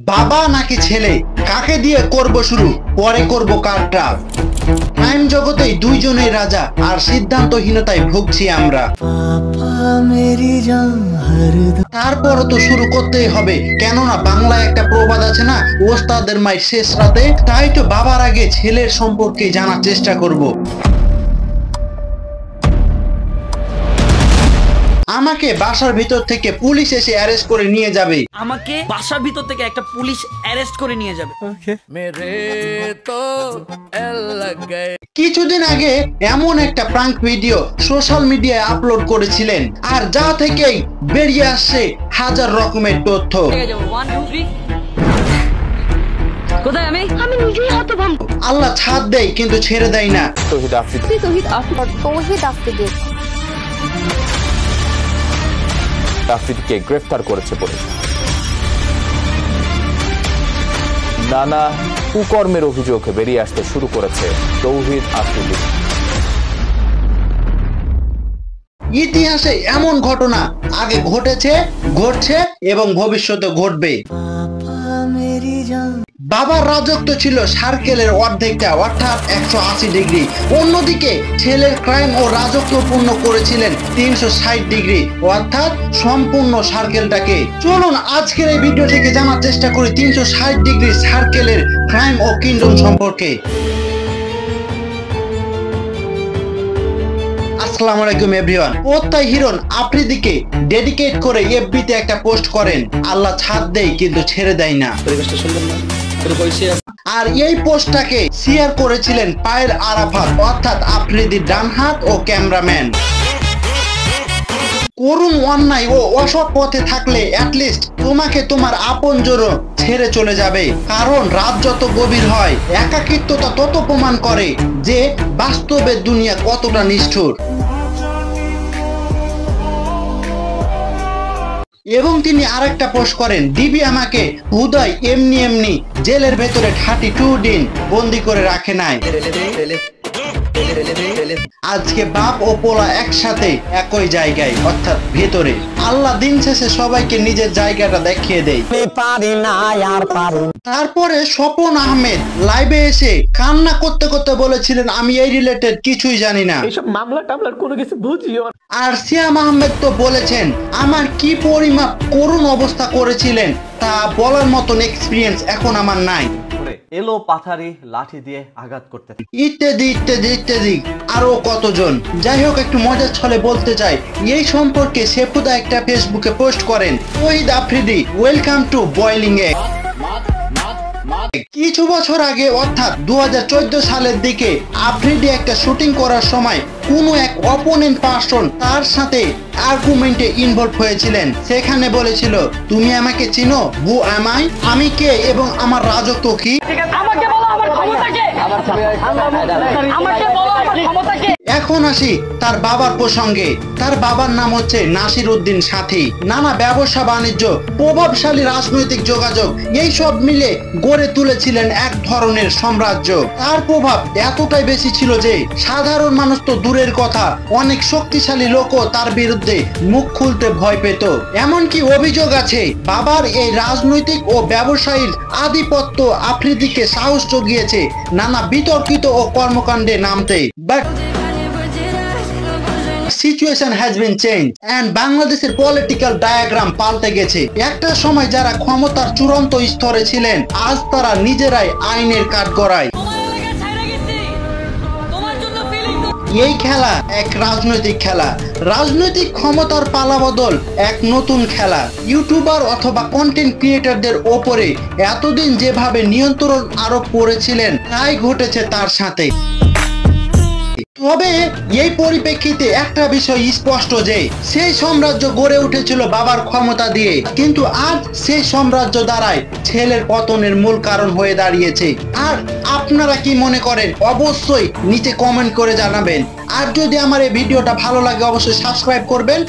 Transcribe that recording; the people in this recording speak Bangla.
বাবা নাকি ছেলে, কাকে দিয়ে করব শুরু, পরে করব কারটা। ক্রাইম জগতেই দুইজনেই রাজা, আর সিদ্ধান্তহীনতায় ভুগছি আমরা। তারপরও তো শুরু করতেই হবে, কেননা বাংলায় একটা প্রবাদ আছে না, ওস্তাদের মায়ের শেষ রাতে। তাই তো বাবার আগে ছেলের সম্পর্কে জানার চেষ্টা করব। আমাকে বাসার ভিতর থেকে পুলিশ এসে অ্যারেস্ট করে নিয়ে যাবে। আমাকে বাসার ভিতর থেকে একটা পুলিশ অ্যারেস্ট করে নিয়ে যাবে। কিছুদিন আগে এমন একটা প্রাঙ্ক ভিডিও সোশ্যাল মিডিয়ায় আপলোড করেছিলেন, আর যা থেকেই বেরিয়ে আসছে হাজার রকমের তথ্য। কোথায় আমি নিজেই হতভম্ব। আল্লাহ ছাদ দেয় কিন্তু ছেড়ে দেয় না। তৌহিদ আফ্রিদিকে গ্রেফতার করেছে পুলিশ। নানা কুকর্মের অভিযোগে বেরিয়ে আসতে শুরু করেছে তৌহিদ আফ্রিদি। ইতিহাসে এমন ঘটনা আগে ঘটেছে, ঘটছে এবং ভবিষ্যতে ঘটবে। বাবার রাজত্ব ছিল সার্কেলের অর্ধেকটা, অর্থাৎ 180 ডিগ্রি। অন্যদিকে ছেলের ক্রাইম ও রাজত্ব পূর্ণ করেছিলেন 360 ডিগ্রি, অর্থাৎ সম্পূর্ণ সার্কেলটাকে। চলুন আজকের এই ভিডিও থেকে জানার চেষ্টা করি 360 ডিগ্রি সার্কেলের ক্রাইম ও কিংডম সম্পর্কে। আসসালামু আলাইকুম এভরিওয়ান। ওস্তাদ হিরন আফ্রিদিকে ডেডিকেট করে এফবিতে একটা পোস্ট করেন, আল্লাহ ছাদ দেয় কিন্তু ছেড়ে দেয় না। আর এই পোস্টটাকে শেয়ার করেছিলেন পায়েল আরাফাত, অর্থাৎ আফ্রিদির ডান হাত ও ক্যামেরাম্যান। করুণ অন্যায় ও অসৎ পথে থাকলে অ্যাটলিস্ট তোমাকে তোমার আপনজনও ছেড়ে চলে যাবে, কারণ রাত যত গভীর হয় একাকিত্বতা তত প্রমাণ করে যে বাস্তবে দুনিয়া কতটা নিষ্ঠুর। এবং তিনি আরেকটা পোস্ট করেন, দিবি আমাকে হুদাই এমনি এমনি জেলের ভেতরে 32 দিন বন্দি করে রাখে নাই। আজকে বাপ ও পোলা একসাথে একই জায়গায়, অর্থাৎ ভেতরে। আল্লাহ দিন শেষে সবাইকে নিজের জায়গাটা দেখিয়ে দেয়। তারপরে স্বপন আহমেদ লাইভে এসে কান্না করতে করতে বলেছিলেন, আমি এই রিলেটেড কিছুই জানি না, এইসব মামলা টামলার কোনো কিছু বুঝিও। আর সিয়াম আহমেদ তো বলেছেন, আমার কি পরিমাপ করুণ অবস্থা করেছিলেন তা বলার মতন এক্সপিরিয়েন্স এখন আমার নাই। এলো পাথারি লাঠি দিয়ে আঘাত করতে, ইত্যাদি ইত্যাদি ইত্যাদি আরো কতজন। যাই হোক, একটু মজার ছলে বলতে চাই, এই সম্পর্কে সেফুদা একটা ফেসবুকে পোস্ট করেন, Touhid Afridi welcome to boiling egg. কিছু বছর আগে, অর্থাৎ 2014 সালের দিকে আফ্রিদি একটা শুটিং করার সময় কোনো এক অপোনেন্ট পার্সন তার সাথে আর্গুমেন্টে ইনভলভ হয়েছিলেন। সেখানে বলেছিল, তুমি আমাকে চিনো, হু অ্যাম আই, আমি কে এবং আমার রাজত্ব কি। এখন আসি তার বাবার প্রসঙ্গে। তার বাবার নাম হচ্ছে নাসির উদ্দিন সাথী। নানা ব্যবসা বাণিজ্য, প্রভাবশালী রাজনৈতিক যোগাযোগ, এই সব মিলে গড়ে তুলেছিলেন এক ধরনের সাম্রাজ্য। তার প্রভাব এতটাই বেশি ছিল যে সাধারণ মানুষ তো দূরের কথা, অনেক শক্তিশালী লোকও তার বিরুদ্ধে মুখ খুলতে ভয় পেত। এমনকি অভিযোগ আছে, বাবার এই রাজনৈতিক ও ব্যবসায়ীর আধিপত্য আফ্রিদিকে সাহস জুগিয়েছে নানা বিতর্কিত ও কর্মকাণ্ডে নামতে। But situation has been change and বাংলাদেশের পলিটিক্যাল ডায়াগ্রাম পাল্টে গেছে। একটা সময় যারা ক্ষমতার চূড়ান্ত স্তরে ছিলেন, আজ তারা নিজেরাই আইনের কাঠগড়ায়। এই খেলা এক রাজনৈতিক খেলা, রাজনৈতিক ক্ষমতার পালাবদল এক নতুন খেলা। ইউটিউবার অথবা কন্টেন্ট ক্রিয়েটরদের ওপরে এতদিন যেভাবে নিয়ন্ত্রণ আরোপ করেছিলেন, তাই ঘটেছে তার সাথে। তবে এই পরিপ্রেক্ষিতে একটা বিষয় স্পষ্ট যে সেই সাম্রাজ্য গড়ে উঠেছিল বাবার ক্ষমতা দিয়ে, কিন্তু আজ সেই সাম্রাজ্য দ্বারাই ছেলের পতনের মূল কারণ হয়ে দাঁড়িয়েছে। আর আপনারা কি মনে করেন অবশ্যই নিচে কমেন্ট করে জানাবেন। আর যদি আমার এই ভিডিওটা ভালো লাগে অবশ্যই সাবস্ক্রাইব করবেন।